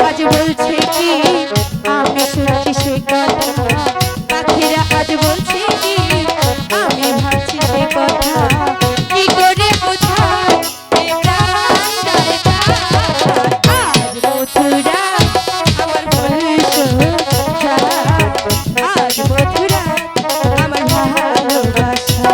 আজ বলছে কি আমি শুনছি সে কথা, পাখিরা আজ বলছে কি আমি ভাবছি সে কথা, কি করে বোঝাই এ প্রাণ যায় কার? আজ মথুরা আমার বলছো আজ মথুরা আমার ভালোবাসা।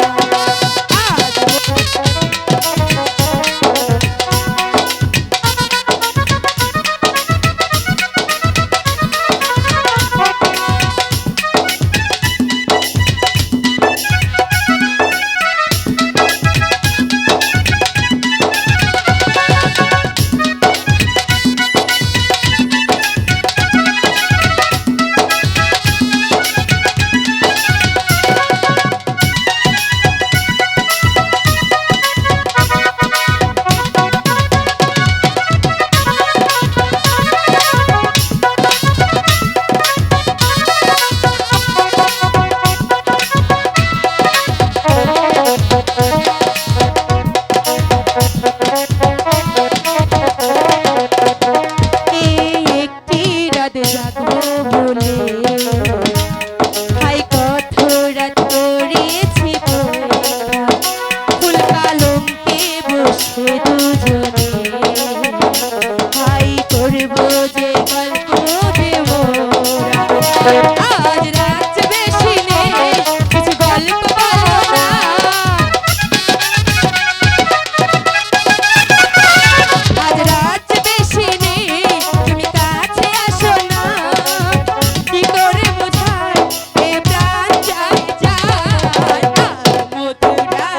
আজ রাত বেশি নেই কিছু গল্প বলো না, আজ রাত বেশি নেই তুমি কাছে আসো না, কি করে বোঝাই এ প্রাণ যায় যায়। মথুরা